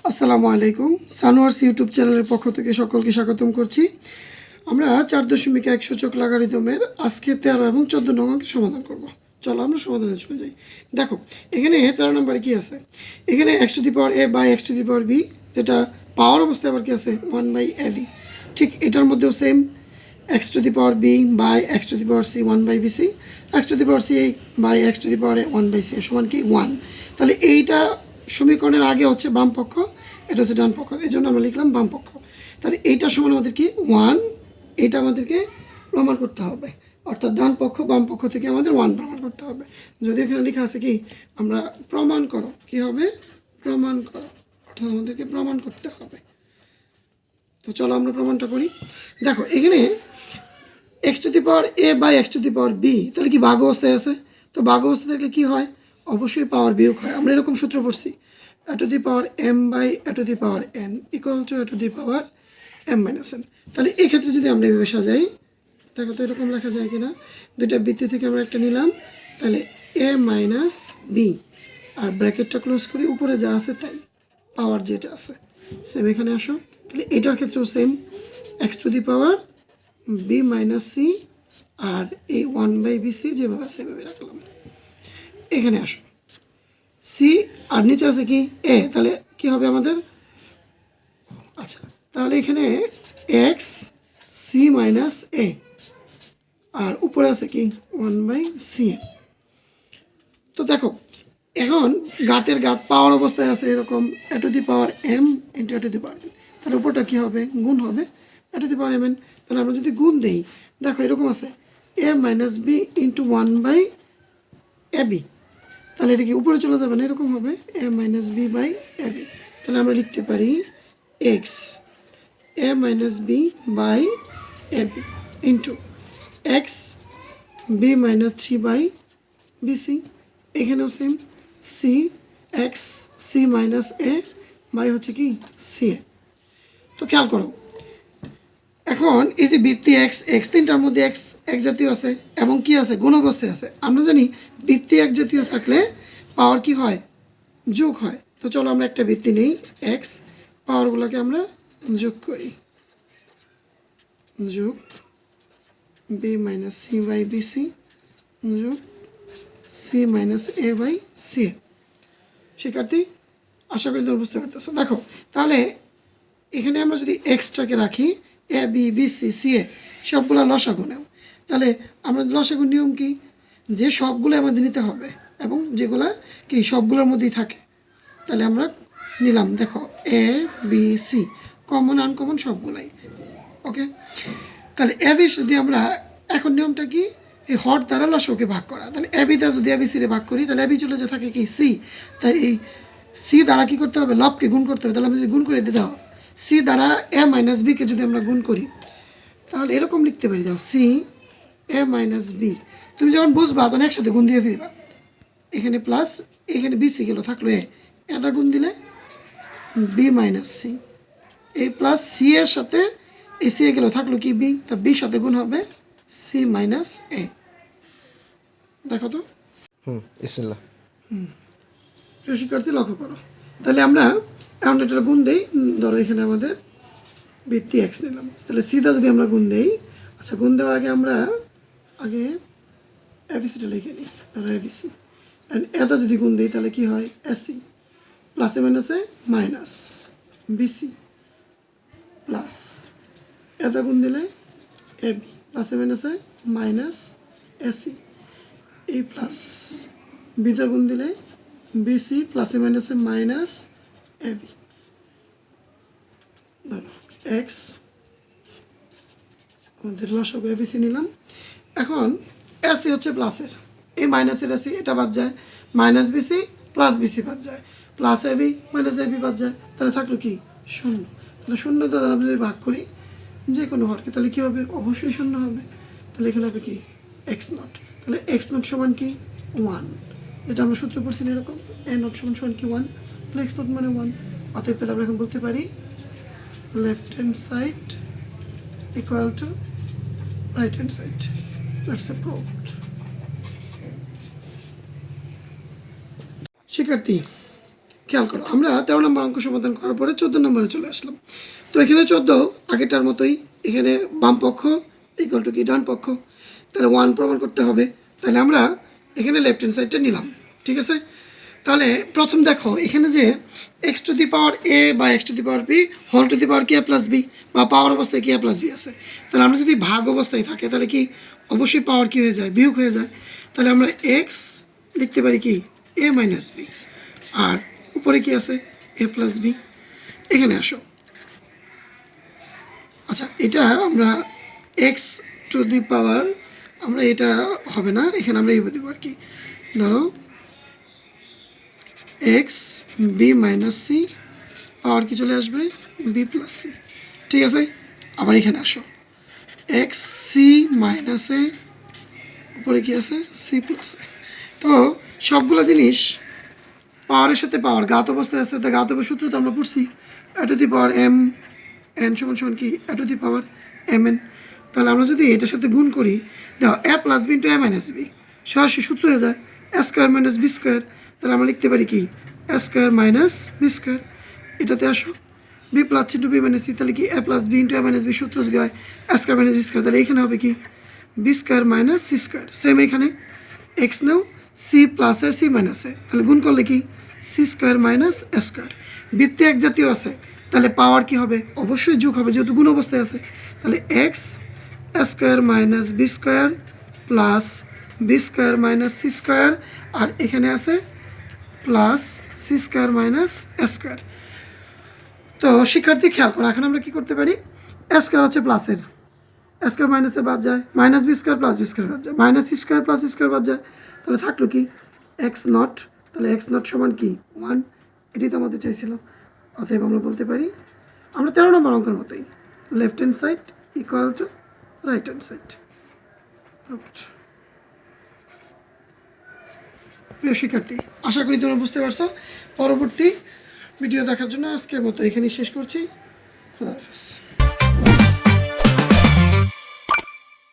আসসালামু আলাইকুম। সানোয়ার্স ইউটিউব চ্যানেলের পক্ষ থেকে সকলকে স্বাগতম করছি। আমরা 4.1 সূচক লগারিদমের আজকে 13 এবং 14 নং অঙ্কের সমাধান করব। চলো আমরা সমাধানে চলে যাই। দেখো এখানে 13 নম্বরে কি আছে, এখানে x⁴a বাই x⁴b, যেটা পাওয়ার অবস্থায় আবার কি আছে 1/ab। ঠিক এটার মধ্যেও same x⁴b by x⁴c 1/bc, x⁴c by x⁴a 1/c সমান কি 1। তাহলে এইটা সমীকরণের আগে হচ্ছে বাম পক্ষ, এটা হচ্ছে ডান পক্ষ, এই জন্য আমরা লিখলাম বাম পক্ষ। তাহলে এইটা সমান আমাদের কি 1, এটা আমাদেরকে প্রমাণ করতে হবে, অর্থাৎ ডান পক্ষ বাম পক্ষ থেকে আমাদের 1 প্রমাণ করতে হবে। যদি এখানে লেখা আছে কি আমরা প্রমাণ করো, কি হবে প্রমাণ করো, অর্থাৎ আমাদেরকে প্রমাণ করতে হবে। তো চলো আমরা প্রমাণটা করি। দেখো এখানে x⁴a বাই x⁴b, তাহলে কি ভাগ অবস্থায় আছে, তো ভাগ অবস্থায় থাকলে কি হয়, অবশ্যই পাওয়ার বিয়োগ হয়। আমরা এরকম সূত্র পড়ছি a⁴m by a⁴n equal to a⁴m-n। তাহলে এক্ষেত্রে যদি আমরা এভাবে সাজাই, দেখো তো এরকম লেখা যায় কিনা, দুইটা বৃত্তি থেকে আমরা একটা নিলাম, তাহলে a মাইনাস বি, আর ব্র্যাকেটটা ক্লোজ করি, উপরে যা আছে তাই, পাওয়ার যেটা আছে সেম এখানে আসো। তাহলে এটার ক্ষেত্রেও সেম x⁴b মাইনাস সি, আর এই 1/bc যেভাবে আছে সেভাবে রাখলাম। এখানে আসো সি, আর নিচে আছে কি এ, তাহলে কি হবে আমাদের, আচ্ছা তাহলে এখানে এক্স সি মাইনাস এ, আর উপরে আছে কি 1/c। তো দেখো এখন গাতের গাত পাওয়ার অবস্থায় আছে এরকম a⁴m ইন্টু a⁴n, তাহলে উপরটা কী হবে গুণ হবে a⁴mn। তাহলে আমরা যদি গুণ দেই, দেখো এরকম আছে a minus B into 1/ab, তাহলে এটা কি উপরে চলে যাবে না, এরকম হবে a minus B by ab। তাহলে আমরা লিখতে পারি x a minus B by ab into x B minus c by BC. এখানেও same C x C minus a by হচ্ছে কি সি এ। তো খেয়াল করো এখন এই যে বৃত্তি এক্স, এক্স তিনটার মধ্যে এক্স এক জাতীয় আছে এবং কি আছে গুণ অবস্থায় আছে। আমরা জানি বৃত্তি এক জাতীয় থাকলে পাওয়ার কি হয় যোগ হয়। তো চলো আমরা একটা বৃত্তি নেই এক্স, পাওয়ারগুলোকে আমরা যোগ করি, যোগ b minus c by bc যোগ c minus a by c a. শিক্ষার্থী আশা করি তোমরা বুঝতে পারতেছো। দেখো তাহলে এখানে আমরা যদি এক্সটাকে রাখি A B B C C এ সবগুলো লসাগু নেও, তাহলে আমরা লসাগুর নিয়ম কি যে সবগুলো আমাদের নিতে হবে এবং যেগুলো কি সবগুলোর মধ্যেই থাকে, তাহলে আমরা নিলাম। দেখো A B C common uncommon সবগুলাই ওকে। তাহলে এ বি যদি আমরা এখন নিয়মটা কি এই হর দ্বারা লসাগুকে ভাগ করা, তাহলে এ বি দ্বারা যদি এ বি সি রে ভাগ করি তাহলে এ বি চলে যে থাকে কি সি, তাই এই সি দ্বারা কী করতে হবে লবকে গুণ করতে হবে। তাহলে আমরা যদি গুণ করে দিতে হবে সি দ্বারা এ মাইনাস বিকে যদি আমরা গুণ করি তাহলে এরকম লিখতে পারি, যাও সি এ মাইনাস বি। তুমি যখন বুঝবা তখন একসাথে গুণ দিয়ে ফিরবা, এখানে প্লাস এখানে বি সি গেল থাকলো এ, এটা গুণ দিলে বি মাইনাস সি, এই প্লাস সি এর সাথে এই সি এ গেল থাকলো কি বি, তা বির সাথে গুণ হবে সি মাইনাস এ। দেখো তো ইসমিল্লাহ। শিক্ষার্থী লক্ষ্য করো, তাহলে আমরা এখন এটা গুণ দেই। ধরো এখানে আমাদের বৃত্তি এক্স নিলাম, তাহলে সিধা যদি আমরা গুণ দেই, আচ্ছা গুণ দেওয়ার আগে আমরা আগে এবিসিটা লিখে নিই। ধরো এবিসি এটা যদি গুণ দিই তাহলে কি হয় এসি প্লাসে মাইনাসে মাইনাস বিসি প্লাস এটা গুণ দিলে এবি প্লাসে মাইনাসে মাইনাস এসি, এই প্লাস বিটা গুণ দিলে বিসি প্লাসে মাইনাসে মাইনাস এবি। ধরো এক্স আমাদের লসাগু এবিসি নিলাম। এখন এসি হচ্ছে প্লাসের, এই মাইনাসের এসি এটা বাদ যায়, মাইনাস বিসি প্লাস বিসি বাদ যায়, প্লাস এবি মাইনাস এবি বাদ যায়, তাহলে থাকলো কি শূন্য। তাহলে শূন্য দ্বারা আমরা যদি ভাগ করি যে কোনো হরকে তাহলে কী হবে অবশ্যই শূন্য হবে। তাহলে এখানে হবে কি এক্স নট, তাহলে এক্স নট সমান কি 1, যেটা আমরা সূত্র পড়ছি না এরকম এ নট সমান সমান কি 1, তাহলে এক্স নট মানে 1। অতএব তাহলে আমরা এখন বলতে পারি left hand side equal to right hand side. That's approved। শিক্ষার্থী খেয়াল করো, আমরা 13 নম্বর অঙ্ক সমাধান করার পরে 14 নম্বরে চলে আসলাম। তো এখানে 14 আগেরটার মতোই, এখানে বাম পক্ষ ইকুয়াল টু কি ডান পক্ষ, তাহলে 1 প্রমাণ করতে হবে। তাহলে আমরা এখানে লেফট হ্যান্ড সাইডটা নিলাম, ঠিক আছে। তাহলে প্রথম দেখো এখানে যে x to the power a বা x to the power b whole to the power k plus b বা পাওয়ার অবস্থায় কে প্লাস বি আছে, তাহলে আমরা যদি ভাগ অবস্থায় থাকে তাহলে কি অবশ্যই পাওয়ার কি হয়ে যায়, বিয়োগ হয়ে যায়। তাহলে আমরা এক্স লিখতে পারি কি এ মাইনাস বি, আর উপরে কি আছে এ প্লাস বি। এখানে আসো, আচ্ছা এটা আমরা এক্স টু দি পাওয়ার, আমরা এটা হবে না, এখানে আমরা এই দেবো আর কি, ধরো এক্স বি মাইনাস সি, পাওয়ার কি চলে আসবে বি প্লাস সি, ঠিক আছে। আবার এখানে আসো এক্স সি মাইনাস এ, উপরে কি আছে সি প্লাস এ। তো সবগুলো জিনিস পাওয়ারের সাথে পাওয়ার গাত অবস্থায় আছে, তা গাত অবস্থার সূত্র তো আমরা পড়ছি a to the power m n সমান সমান কি a to the power m n. তাহলে আমরা যদি এটার সাথে গুণ করি, দেখো a plus b into a minus b সরাসরি সূত্র হয়ে যায় a square minus b square. তাহলে আমরা লিখতে পারি কি a square minus b square. এটাতে আসো b plus into b minus c, তাহলে কি a plus b into a minus B সূত্র যদি হয় a square minus b square, তাহলে এখানে হবে কি b square minus c square. Same এখানে x now c plus a c minus a, তাহলে গুণ করলে কি c square minus a square. বৃত্তে এক জাতীয় আছে, তাহলে পাওয়ার কি হবে অবশ্যই যোগ হবে যেহেতু গুণ অবস্থায় আছে। তাহলে x square minus b square plus b square minus c square, আর এখানে আছে plus c square minus a square. তো শিক্ষার্থী খেয়াল করো, এখন আমরা কী করতে পারি, এ স্কোয়ার হচ্ছে প্লাসের, এ স্কোয়ার মাইনাসের বাদ যায়, minus b square plus b square বাদ যায়, minus c square plus c square বাদ যায়, তাহলে থাকলো কি এক্স নট। তাহলে এক্স নট সমান কি 1, এটাই তো আমাদের চাইছিলাম। অতএব আমরা বলতে পারি আমরা 13 নম্বর অঙ্কের মতোই left hand side equal to right hand side. প্রিয় শিক্ষার্থী, আশা করি তোমরা বুঝতে পারছো। পরবর্তী ভিডিও দেখার জন্য আজকের মতো এখানেই শেষ করছি। খুদা হাফেজ।